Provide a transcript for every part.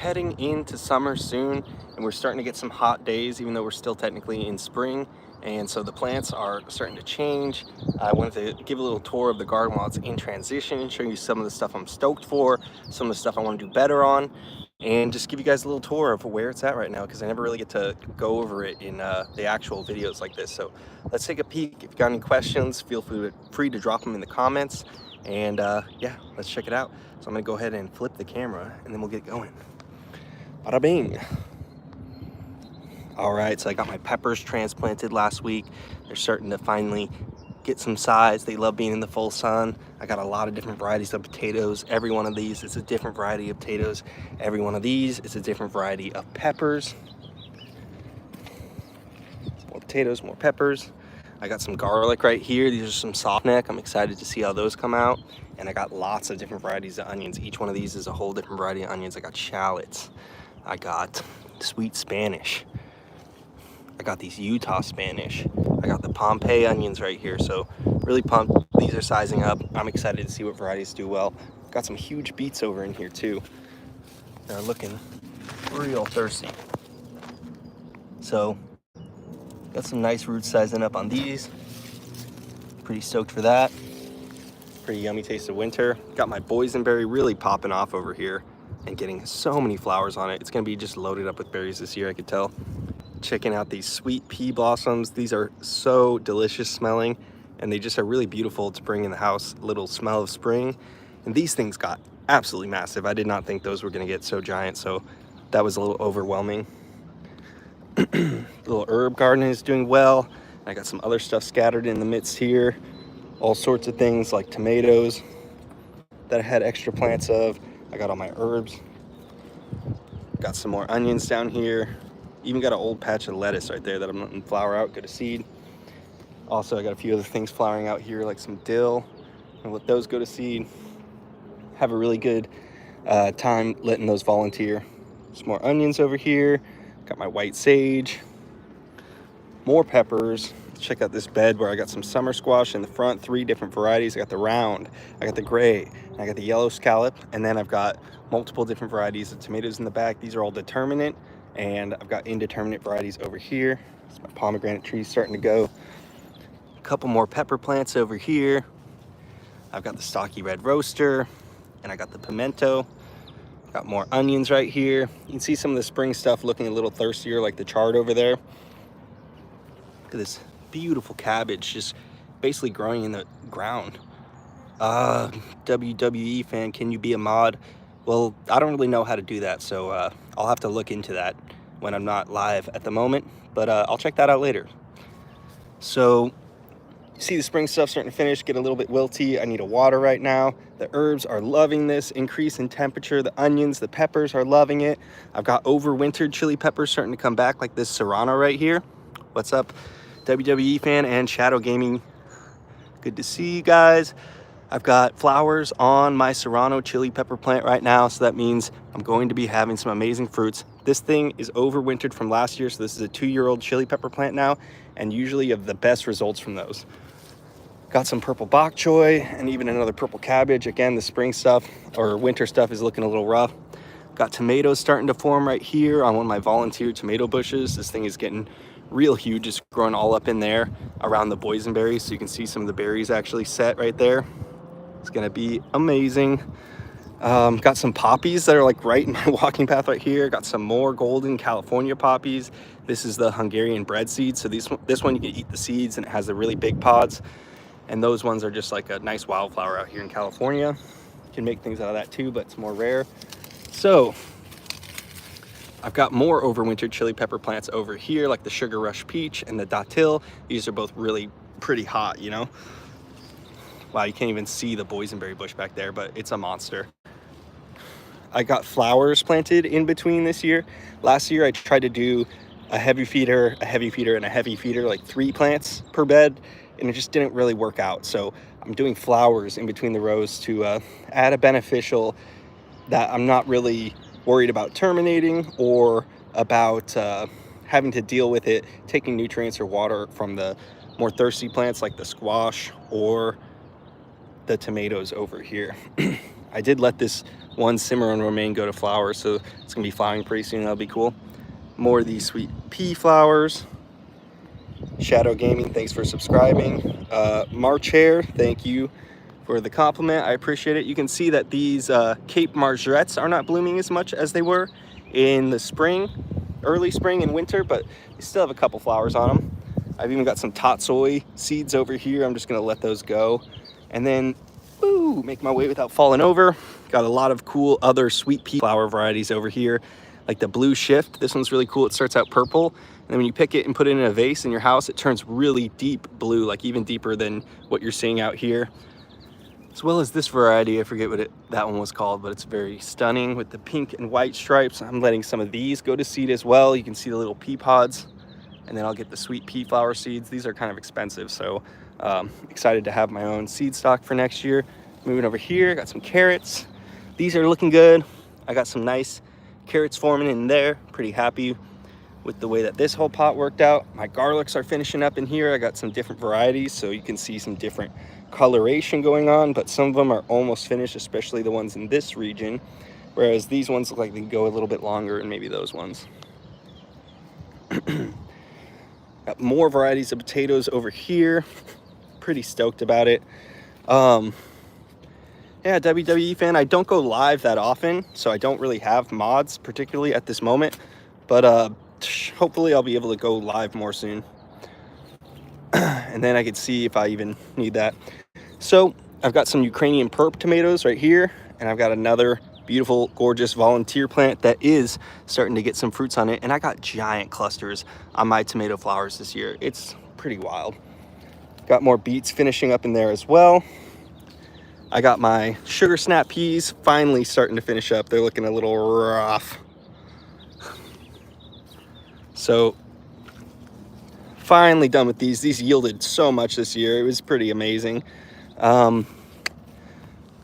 heading into summer soon, and we're starting to get some hot days, even though we're still technically in spring. And so the plants are starting to change. I wanted to give a little tour of the garden while it's in transition, show you some of the stuff I'm stoked for, some of the stuff I want to do better on, and just give you guys a little tour of where it's at right now, because I never really get to go over it in the actual videos like this. So let's take a peek. If you got any questions, feel free to drop them in the comments. And yeah, let's check it out. So I'm gonna go ahead and flip the camera and then we'll get going. Bada bing. All right, so I got my peppers transplanted last week. They're starting to finally get some size. They love being in the full sun. I got a lot of different varieties of potatoes. Every one of these is a different variety of potatoes. Every one of these is a different variety of peppers. More potatoes, more peppers. I got some garlic right here. These are some soft neck. I'm excited to see how those come out. And I got lots of different varieties of onions. Each one of these is a whole different variety of onions. I got shallots. I got sweet Spanish. I got these Utah Spanish. I got the Pompeii onions right here. So really pumped. These are sizing up. I'm excited to see what varieties do well. Got some huge beets over in here too. They're looking real thirsty. So got some nice roots sizing up on these. Pretty stoked for that. Pretty yummy taste of winter. Got my boysenberry really popping off over here and getting so many flowers on it. It's gonna be just loaded up with berries this year, I could tell. Checking out these sweet pea blossoms. These are so delicious smelling, and they just are really beautiful to bring in the house. A little smell of spring. And these things got absolutely massive. I did not think those were gonna get so giant, so that was a little overwhelming. Little herb garden is doing well. I got some other stuff scattered in the midst here. All sorts of things like tomatoes that I had extra plants of. I got all my herbs. Got some more onions down here. Even got an old patch of lettuce right there that I'm letting flower out, go to seed. Also, I got a few other things flowering out here, like some dill. And let those go to seed. Have a really good time letting those volunteer. Some more onions over here. Got my white sage. More peppers. Let's check out this bed where I got some summer squash in the front, 3 different varieties. I got the round, I got the gray, and I got the yellow scallop, and then I've got multiple different varieties of tomatoes in the back. These are all determinate, and I've got indeterminate varieties over here. So my pomegranate tree's starting to go. A couple more pepper plants over here. I've got the stocky red roaster, and I got the pimento. Got more onions right here. You can see some of the spring stuff looking a little thirstier, like the chard over there. Look at this beautiful cabbage just basically growing in the ground. WWE fan, can you be a mod? Well, I don't really know how to do that, so I'll have to look into that when I'm not live at the moment, but I'll check that out later. So you see the spring stuff starting to finish, get a little bit wilty. I need a water right now. The herbs are loving this increase in temperature. The onions, the peppers are loving it. I've got overwintered chili peppers starting to come back, like this Serrano right here. What's up, WWE fan and Shadow Gaming? Good to see you guys. I've got flowers on my Serrano chili pepper plant right now, so that means I'm going to be having some amazing fruits. This thing is overwintered from last year, so this is a 2-year-old chili pepper plant now, and usually you have the best results from those. Got some purple bok choy and even another purple cabbage. Again, the spring stuff or winter stuff is looking a little rough. Got tomatoes starting to form right here on one of my volunteer tomato bushes. This thing is getting real huge, just growing all up in there around the boysenberry, so you can see some of the berries actually set right there. It's gonna be amazing. Got some poppies that are like right in my walking path right here. Got some more golden California poppies. This is the Hungarian bread seed. So this one you can eat the seeds, and it has the really big pods. And those ones are just like a nice wildflower out here in California. You can make things out of that too, but it's more rare. So I've got more overwintered chili pepper plants over here, like the Sugar Rush Peach and the Datil. These are both really pretty hot, you know? Wow, you can't even see the boysenberry bush back there, but it's a monster. I got flowers planted in between this year. Last year I tried to do a heavy feeder, a heavy feeder, and a heavy feeder, like 3 plants per bed, and it just didn't really work out. So I'm doing flowers in between the rows to add a beneficial that I'm not really worried about terminating or about having to deal with it taking nutrients or water from the more thirsty plants like the squash or the tomatoes over here. I did let this one Cimarron romaine go to flower, so it's gonna be flowering pretty soon. That'll be cool. More of these sweet pea flowers. Shadow Gaming, thanks for subscribing. March Hare, thank you for the compliment. I appreciate it. You can see that these Cape Margerettes are not blooming as much as they were in the spring, early spring and winter, but they still have a couple flowers on them. I've even got some tatsoi seeds over here. I'm just gonna let those go. And then, woo, make my way without falling over. Got a lot of cool other sweet pea flower varieties over here, like the Blue Shift. This one's really cool. It starts out purple, and then when you pick it and put it in a vase in your house, it turns really deep blue, like even deeper than what you're seeing out here. As well as this variety, I forget what that one was called, but it's very stunning with the pink and white stripes. I'm letting some of these go to seed as well. You can see the little pea pods, and then I'll get the sweet pea flower seeds. These are kind of expensive, so excited to have my own seed stock for next year. Moving over here, got some carrots. These are looking good. I got some nice carrots forming in there. Pretty happy with the way that this whole pot worked out. My garlics are finishing up in here. I got some different varieties, so you can see some different coloration going on, but some of them are almost finished, especially the ones in this region, whereas these ones look like they go a little bit longer, and maybe those ones. Got more varieties of potatoes over here. Pretty stoked about it. Yeah, WWE fan. I don't go live that often, so I don't really have mods, particularly at this moment, but hopefully I'll be able to go live more soon. And then I could see if I even need that. So I've got some Ukrainian purp tomatoes right here, and I've got another beautiful, gorgeous volunteer plant that is starting to get some fruits on it. And I got giant clusters on my tomato flowers this year. It's pretty wild. Got more beets finishing up in there as well. I got my sugar snap peas finally starting to finish up. They're looking a little rough. So finally done with these. These yielded so much this year. It was pretty amazing.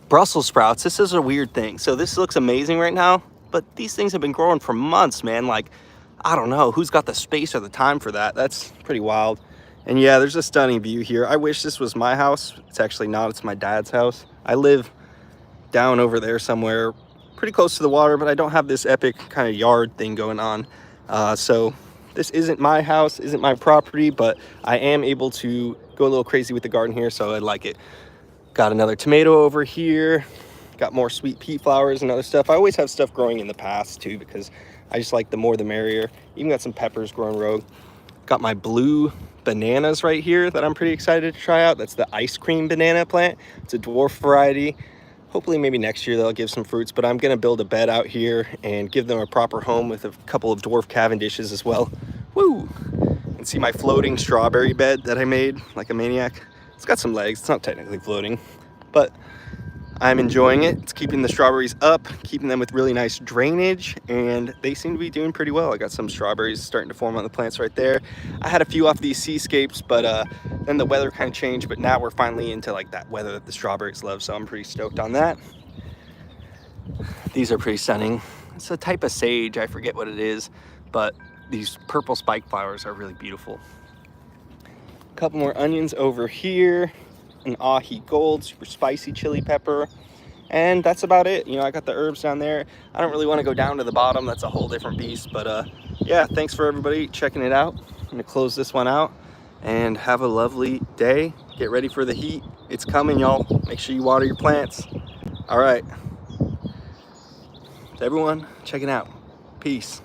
Brussels sprouts, this is a weird thing. So this looks amazing right now, but these things have been growing for months, man. Like, I don't know who's got the space or the time for that. That's pretty wild. And yeah, there's a stunning view here. I wish this was my house. It's actually not. It's my dad's house. I live down over there somewhere pretty close to the water, but I don't have this epic kind of yard thing going on. So this isn't my house, isn't my property, but I am able to go a little crazy with the garden here, so I like it. Got another tomato over here. Got more sweet pea flowers and other stuff. I always have stuff growing in the past too, because I just like the more the merrier. Even got some peppers growing rogue. Got my blue bananas right here that I'm pretty excited to try out. That's the ice cream banana plant. It's a dwarf variety. Hopefully maybe next year they'll give some fruits, but I'm gonna build a bed out here and give them a proper home with a couple of dwarf Cavendishes as well. Woo! And see my floating strawberry bed that I made like a maniac. It's got some legs. It's not technically floating, but I'm enjoying it. It's keeping the strawberries up, keeping them with really nice drainage, and they seem to be doing pretty well. I got some strawberries starting to form on the plants right there. I had a few off these seascapes, but then the weather kind of changed, but now we're finally into like that weather that the strawberries love, so I'm pretty stoked on that. These are pretty stunning. It's a type of sage, I forget what it is, but these purple spike flowers are really beautiful. A couple more onions over here. An ahi gold, super spicy chili pepper. And that's about it. You know, I got the herbs down there. I don't really want to go down to the bottom. That's a whole different beast. But yeah, thanks for everybody checking it out. I'm going to close this one out and have a lovely day. Get ready for the heat. It's coming, y'all. Make sure you water your plants. All right. To everyone checking out. Peace.